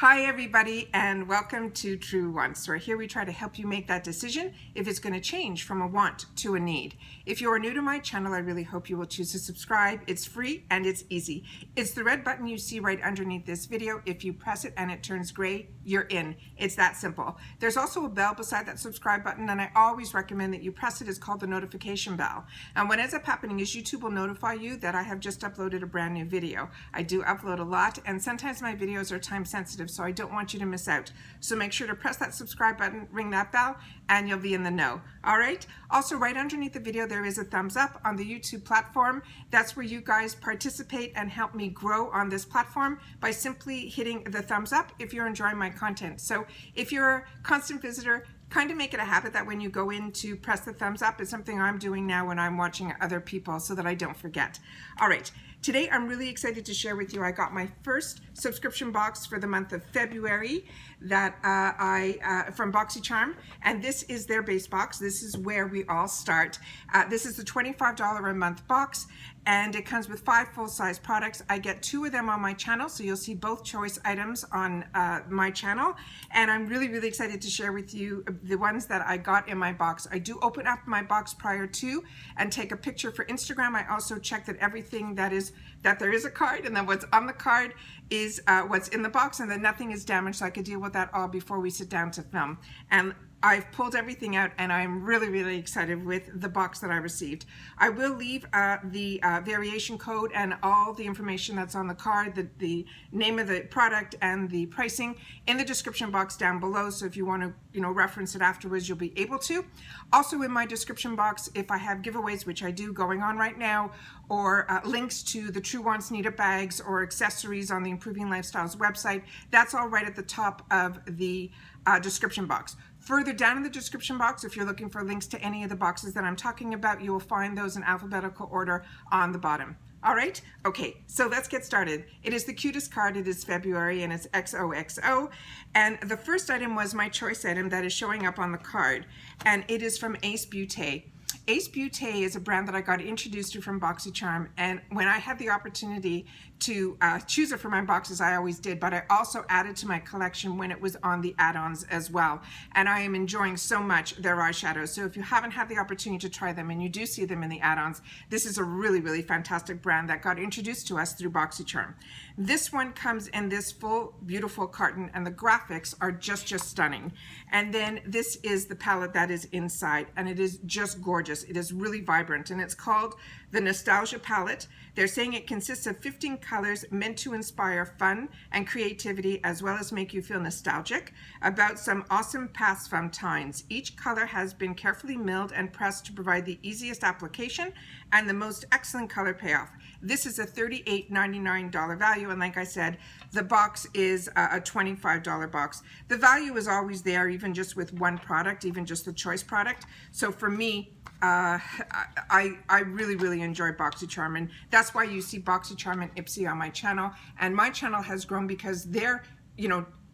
Hi everybody, and welcome to True Wants, where here we try to help you make that decision if it's going to change from a want to a need. If you are new to my channel, I really hope you will choose to subscribe. It's free and it's easy. It's the red button you see right underneath this video. If you press it and it turns gray, you're in. It's that simple. There's also a bell beside that subscribe button, and I always recommend that you press it. It's called the notification bell. And what ends up happening is YouTube will notify you that I have just uploaded a brand new video. I do upload a lot, and sometimes my videos are time sensitive, so I don't want you to miss out. So make sure to press that subscribe button, ring that bell, and you'll be in the know. All right? Also, right underneath the video, there is a thumbs up on the YouTube platform. That's where you guys participate and help me grow on this platform by simply hitting the thumbs up if you're enjoying my content. So if you're a constant visitor, kind of make it a habit that when you go in to press the thumbs up. It's something I'm doing now when I'm watching other people so that I don't forget. All right. Today, I'm really excited to share with you, I got my first subscription box for the month of February that from Boxycharm, and this is their base box. This is where we all start. This is the $25 a month box, and it comes with 5 full-size products. I get 2 of them on my channel, so you'll see both choice items on my channel, and I'm really, really excited to share with you the ones that I got in my box. I do open up my box prior to and take a picture for Instagram. I also check that everything that there is a card, and then what's on the card is what's in the box, and then nothing is damaged, so I could deal with that all before we sit down to film. And I've pulled everything out, and I'm really, really excited with the box that I received. I will leave the variation code and all the information that's on the card, the name of the product and the pricing in the description box down below. So if you want to, reference it afterwards, you'll be able to. Also in my description box, if I have giveaways, which I do going on right now, or links to the True Wants knit bags or accessories on the Improving Lifestyles website, that's all right at the top of the description box. Further down in the description box, if you're looking for links to any of the boxes that I'm talking about, you will find those in alphabetical order on the bottom. All right? Okay, so let's get started. It is the cutest card. It is February, and it's XOXO. And the first item was my choice item that is showing up on the card, and it is from Beaute. Beaute is a brand that I got introduced to from Boxycharm, and when I had the opportunity to choose it for my boxes, I always did, but I also added to my collection when it was on the add-ons as well. And I am enjoying so much their eyeshadows. So if you haven't had the opportunity to try them and you do see them in the add-ons, this is a really, really fantastic brand that got introduced to us through Boxycharm. This one comes in this full, beautiful carton, and the graphics are just stunning. And then this is the palette that is inside, and it is just gorgeous. It is really vibrant, and it's called the Nostalgia Palette. They're saying it consists of 15 colors meant to inspire fun and creativity, as well as make you feel nostalgic about some awesome past fun times. Each color has been carefully milled and pressed to provide the easiest application and the most excellent color payoff. This is a $38.99 value, and like I said, the box is a $25 box. The value is always there, even just with one product, even just the choice product. So for me, I really, really enjoy Boxycharm, and that's why you see Boxycharm and Ipsy on my channel. And my channel has grown because their,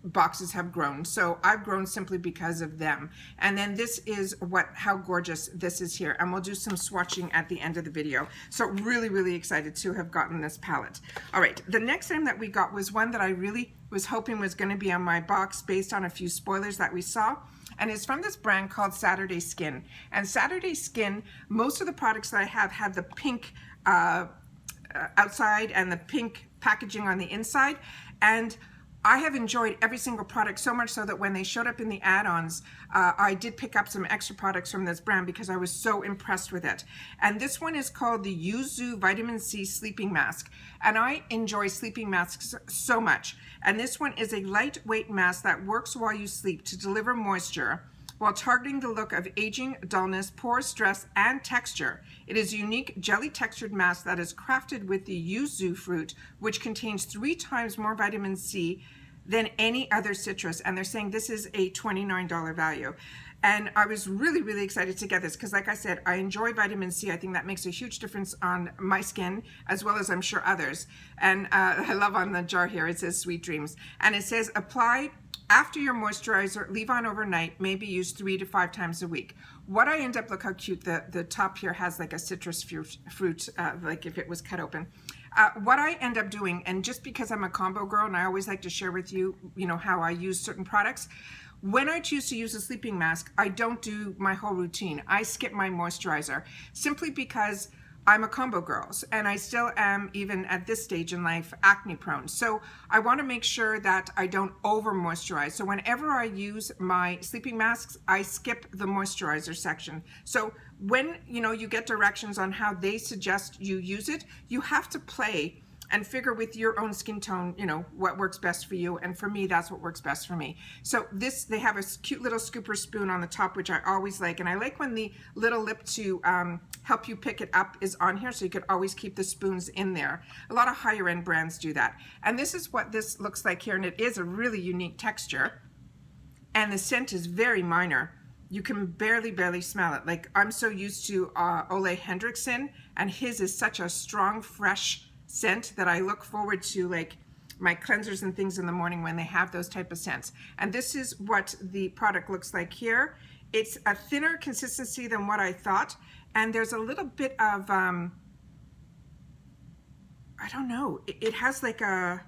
boxes have grown. So I've grown simply because of them. And then this is how gorgeous this is here. And we'll do some swatching at the end of the video. So really, really excited to have gotten this palette. All right, the next item that we got was one that I really was hoping was going to be on my box based on a few spoilers that we saw. And it's from this brand called SaturdaySkin. And SaturdaySkin, most of the products that I have had the pink outside and the pink packaging on the inside. And I have enjoyed every single product, so much so that when they showed up in the add-ons, I did pick up some extra products from this brand because I was so impressed with it. And this one is called the Yuzu Vitamin C Sleeping Mask. And I enjoy sleeping masks so much. And this one is a lightweight mask that works while you sleep to deliver moisture while targeting the look of aging, dullness, pore stress, and texture. It is a unique jelly textured mask that is crafted with the yuzu fruit, which contains 3 times more vitamin C than any other citrus. And they're saying this is a $29 value. And I was really, really excited to get this because, like I said, I enjoy vitamin C. I think that makes a huge difference on my skin, as well as I'm sure others. And I love on the jar here, it says Sweet Dreams. And it says, apply after your moisturizer, leave on overnight, maybe use 3 to 5 times a week. What I end up, look how cute, the top here has like a citrus fruit, like if it was cut open. What I end up doing, and just because I'm a combo girl and I always like to share with you, you know, how I use certain products, when I choose to use a sleeping mask, I don't do my whole routine. I skip my moisturizer simply because I'm a combo girl, and I still am, even at this stage in life, acne prone. So I want to make sure that I don't over moisturize. So whenever I use my sleeping masks, I skip the moisturizer section. So when, you know, you get directions on how they suggest you use it, you have to play and figure with your own skin tone, you know, what works best for you. And for me, that's what works best for me. So this, they have a cute little scooper spoon on the top, which I always like. And I like when the little lip to help you pick it up is on here, so you could always keep the spoons in there. A lot of higher end brands do that. And this is what this looks like here. And it is a really unique texture. And the scent is very minor. You can barely smell it. Like, I'm so used to Ole Henriksen, and his is such a strong, fresh scent that I look forward to, like my cleansers and things in the morning when they have those type of scents. And this is what the product looks like here. It's a thinner consistency than what I thought, and there's a little bit of I don't know, it has like a,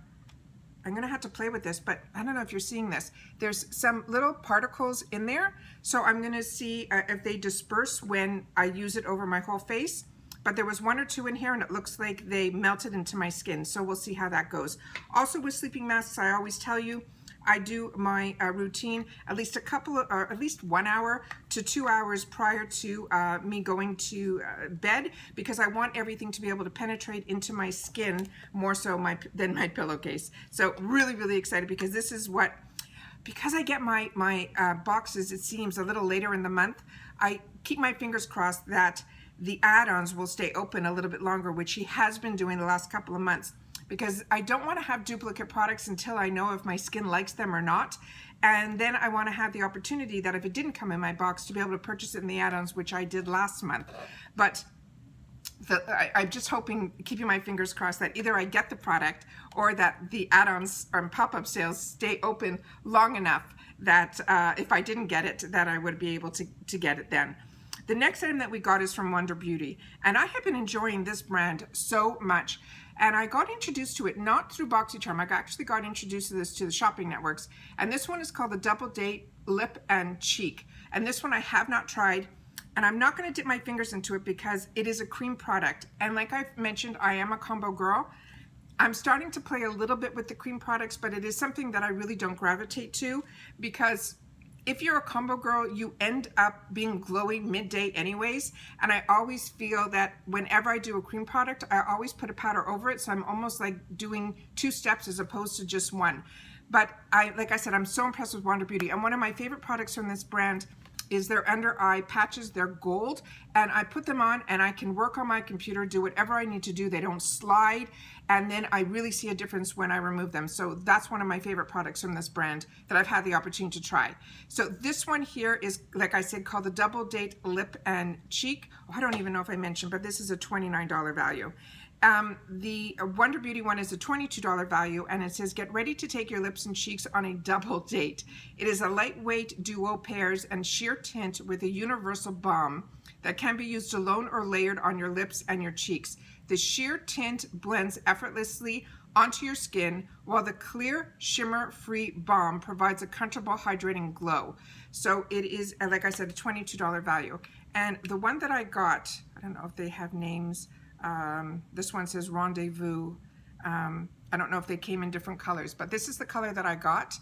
I'm gonna have to play with this, but I don't know if you're seeing this. There's some little particles in there, so I'm gonna see if they disperse when I use it over my whole face. But there was one or two in here, and it looks like they melted into my skin. So we'll see how that goes. Also with sleeping masks, I always tell you, I do my routine at least at least 1 hour to 2 hours prior to me going to bed, because I want everything to be able to penetrate into my skin more so than my pillowcase. So really excited, because this is what, because I get my boxes, it seems, a little later in the month. I keep my fingers crossed that the add-ons will stay open a little bit longer, which he has been doing the last couple of months, because I don't want to have duplicate products until I know if my skin likes them or not. And then I want to have the opportunity that if it didn't come in my box, to be able to purchase it in the add-ons, which I did last month. But I'm just hoping, keeping my fingers crossed, that either I get the product or that the add-ons or pop-up sales stay open long enough that if I didn't get it, that I would be able to get it then. The next item that we got is from Wonder Beauty, and I have been enjoying this brand so much. And I got introduced to it not through Boxycharm. I actually got introduced to this to the shopping networks. And this one is called the Double Date Lip and Cheek. And this one I have not tried, and I'm not going to dip my fingers into it because it is a cream product. And like I've mentioned, I am a combo girl. I'm starting to play a little bit with the cream products, but it is something that I really don't gravitate to, because if you're a combo girl, you end up being glowing midday anyways. And I always feel that whenever I do a cream product, I always put a powder over it. So I'm almost like doing 2 steps as opposed to just one. But like I said, I'm so impressed with Wonder Beauty. And one of my favorite products from this brand is their under eye patches. They're gold, and I put them on and I can work on my computer, do whatever I need to do. They don't slide, and then I really see a difference when I remove them. So that's one of my favorite products from this brand that I've had the opportunity to try. So this one here is, like I said, called the Double Date Lip and Cheek. Oh, I don't even know if I mentioned, but this is a $29 value. The Wonder Beauty one is a $22 value, and it says, get ready to take your lips and cheeks on a double date. It is a lightweight duo pairs and sheer tint with a universal balm that can be used alone or layered on your lips and your cheeks. The sheer tint blends effortlessly onto your skin, while the clear, shimmer-free balm provides a comfortable, hydrating glow. So it is, like I said, a $22 value. And the one that I got, I don't know if they have names. This one says Rendezvous. I don't know if they came in different colors, but this is the color that I got.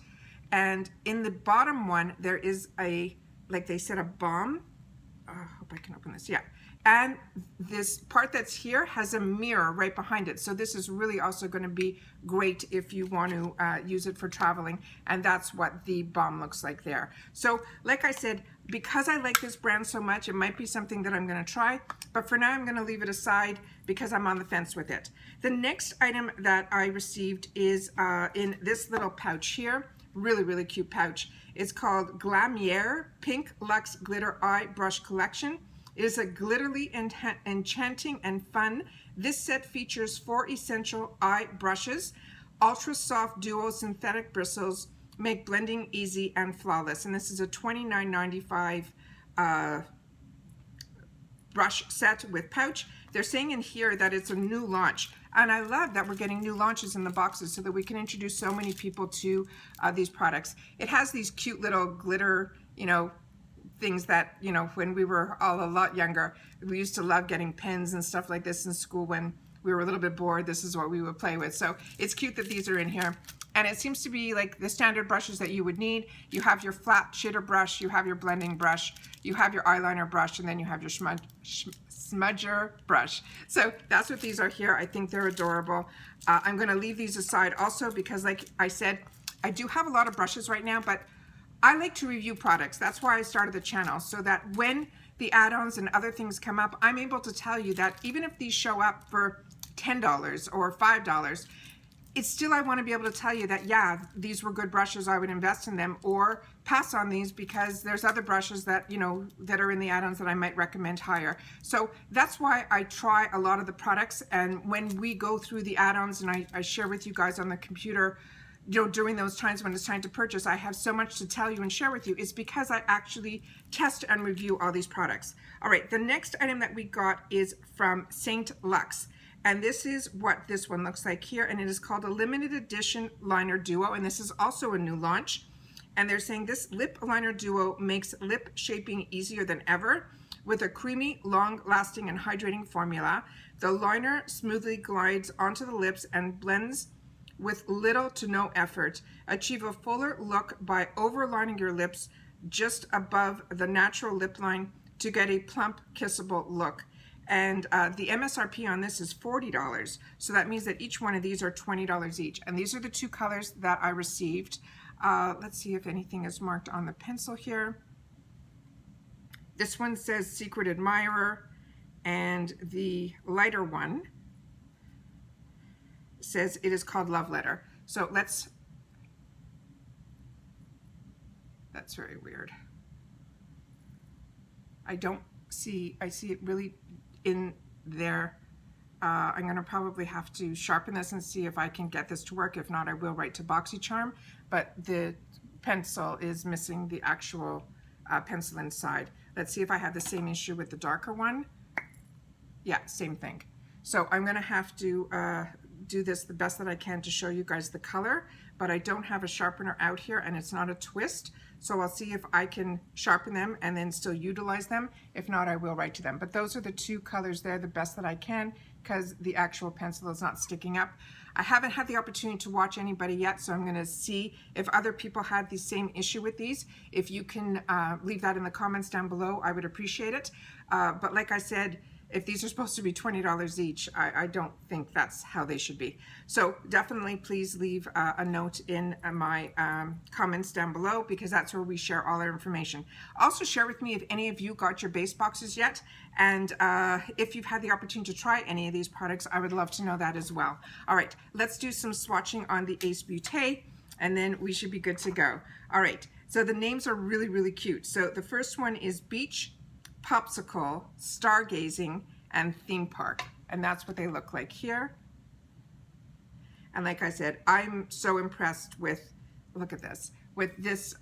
And in the bottom one, there is a, like they said, a balm. I hope I can open this. Yeah. And this part that's here has a mirror right behind it. So this is really also going to be great if you want to use it for traveling. And that's what the balm looks like there. So like I said, because I like this brand so much, it might be something that I'm going to try. But for now, I'm going to leave it aside because I'm on the fence with it. The next item that I received is in this little pouch here. Really cute pouch. It's called Glamierre Pink Luxe Glitter Eye Brush Collection. It is a glitterly enchanting and fun. This set features 4 essential eye brushes. Ultra soft duo synthetic bristles make blending easy and flawless. And this is a $29.95 brush set with pouch. They're saying in here that it's a new launch. And I love that we're getting new launches in the boxes so that we can introduce so many people to these products. It has these cute little glitter, you know, things that, you know, when we were all a lot younger, we used to love getting pens and stuff like this in school when we were a little bit bored. This is what we would play with. So it's cute that these are in here. And it seems to be like the standard brushes that you would need. You have your flat shader brush, you have your blending brush, you have your eyeliner brush, and then you have your smudger brush. So that's what these are here. I think they're adorable. I'm going to leave these aside also because, like I said, I do have a lot of brushes right now, but I like to review products. That's why I started the channel, so that when the add-ons and other things come up, I'm able to tell you that even if these show up for $10 or $5, it's still, I want to be able to tell you that, yeah, these were good brushes, I would invest in them, or pass on these because there's other brushes that, you know, that are in the add-ons that I might recommend higher. So that's why I try a lot of the products, and when we go through the add-ons and I share with you guys on the computer, you know, during those times when it's time to purchase, I have so much to tell you and share with you. It's because I actually test and review all these products. All right, the next item that we got is from Saint Luxe. And this is what this one looks like here. And it is called a limited edition liner duo. And this is also a new launch. And they're saying this lip liner duo makes lip shaping easier than ever with a creamy, long lasting and hydrating formula. The liner smoothly glides onto the lips and blends with little to no effort. Achieve a fuller look by overlining your lips just above the natural lip line to get a plump, kissable look. And the MSRP on this is $40. So that means that each one of these are $20 each. And these are the two colors that I received. Let's see if anything is marked on the pencil here. This one says Secret Admirer, and the lighter one says it is called Love Letter. So that's very weird. I see it really in there. I'm going to probably have to sharpen this and see if I can get this to work. If not, I will write to Boxycharm, but the pencil is missing the actual pencil inside. Let's see if I have the same issue with the darker one. Yeah, same thing. So I'm going to have to do this the best that I can to show you guys the color, but I don't have a sharpener out here and it's not a twist. So I'll see if I can sharpen them and then still utilize them. If not, I will write to them. But those are the two colors there, the best that I can, because the actual pencil is not sticking up. I haven't had the opportunity to watch anybody yet, so I'm going to see if other people had the same issue with these. If you can leave that in the comments down below, I would appreciate it. But like I said, if these are supposed to be $20 each, I don't think that's how they should be. So definitely please leave a note in my comments down below, because that's where we share all our information. Also share with me if any of you got your base boxes yet, and if you've had the opportunity to try any of these products, I would love to know that as well. All right, let's do some swatching on the Ace Beaute, and then we should be good to go. All right, so the names are really, really cute. So the first one is Beach, Popsicle, Stargazing, and Theme Park, and that's what they look like here. And like I said, I'm so impressed with, look at this, with this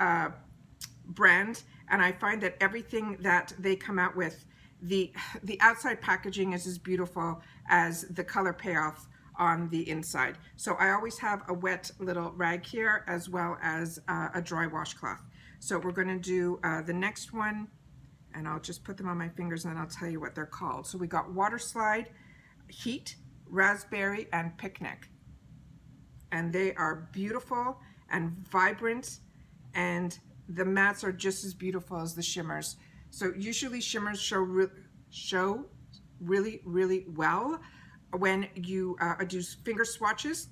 brand, and I find that everything that they come out with, the outside packaging is as beautiful as the color payoff on the inside. So I always have a wet little rag here as well as a dry washcloth. So we're going to do the next one, and I'll just put them on my fingers and then I'll tell you what they're called. So we got Water Slide, Heat, Raspberry, and Picnic. And they are beautiful and vibrant, and the mattes are just as beautiful as the shimmers. So usually shimmers show really, really well when you do finger swatches.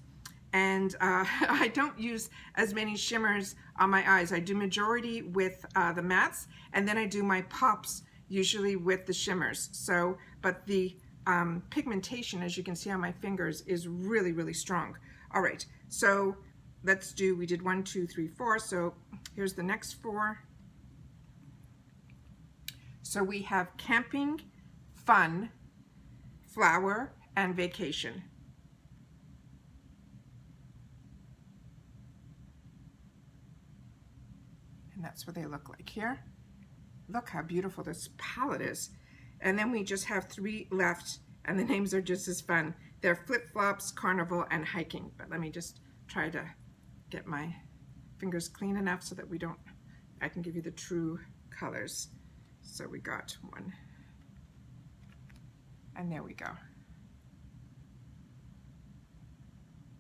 And I don't use as many shimmers on my eyes. I do majority with the mattes, and then I do my pops usually with the shimmers. So, but the pigmentation, as you can see on my fingers, is really, really strong. All right, so let's do, we did 1, 2, 3, 4. So here's the next 4. So we have Camping, Fun, Flower, and Vacation. And that's what they look like here. Look how beautiful this palette is. And then we just have 3 left, and the names are just as fun. They're flip-flops, carnival, and hiking. But let me just try to get my fingers clean enough so that I can give you the true colors. So we got one. And there we go.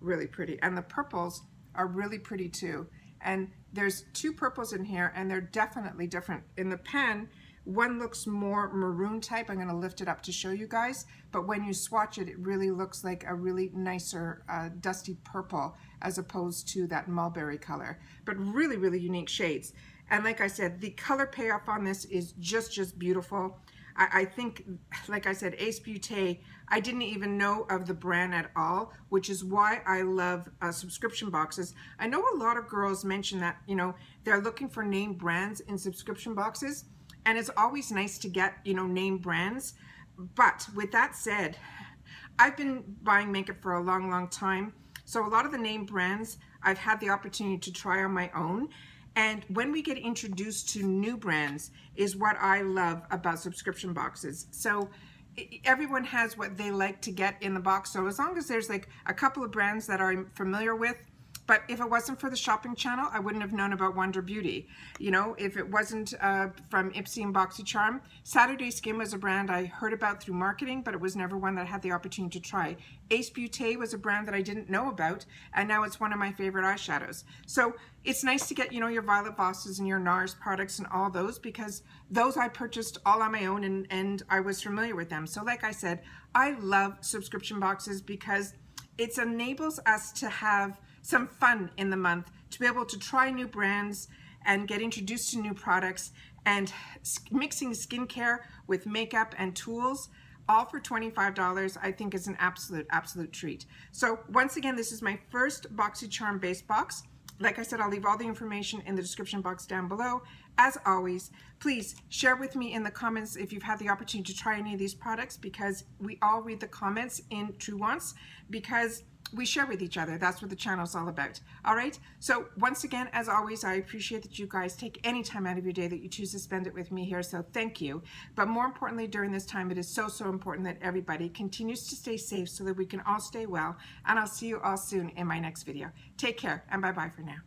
Really pretty. And the purples are really pretty too. And there's two purples in here, and they're definitely different. In the pen, one looks more maroon type. I'm going to lift it up to show you guys. But when you swatch it, it really looks like a really nicer dusty purple as opposed to that mulberry color. But really, really unique shades. And like I said, the color payoff on this is just beautiful. I think, like I said, Ace Beaute, I didn't even know of the brand at all, which is why I love subscription boxes. I know a lot of girls mention that, you know, they're looking for name brands in subscription boxes, and it's always nice to get, you know, name brands. But with that said, I've been buying makeup for a long time, so a lot of the name brands I've had the opportunity to try on my own. And when we get introduced to new brands is what I love about subscription boxes. So everyone has what they like to get in the box. So as long as there's like a couple of brands that I'm familiar with, but if it wasn't for the shopping channel, I wouldn't have known about Wonder Beauty. You know, if it wasn't from Ipsy and Boxycharm, SaturdaySkin was a brand I heard about through marketing, but it was never one that I had the opportunity to try. Ace Beaute was a brand that I didn't know about, and now it's one of my favorite eyeshadows. So it's nice to get, you know, your Violet Vosses and your NARS products and all those, because those I purchased all on my own and I was familiar with them. So like I said, I love subscription boxes because it enables us to have some fun in the month, to be able to try new brands and get introduced to new products, and mixing skincare with makeup and tools, all for $25, I think is an absolute treat. So once again, this is my first Boxycharm base box. Like I said, I'll leave all the information in the description box down below. As always, please share with me in the comments if you've had the opportunity to try any of these products, because we all read the comments in True Wants, because we share with each other. That's what the channel is all about. All right. So once again, as always, I appreciate that you guys take any time out of your day that you choose to spend it with me here. So thank you. But more importantly, during this time, it is so important that everybody continues to stay safe so that we can all stay well. And I'll see you all soon in my next video. Take care and bye-bye for now.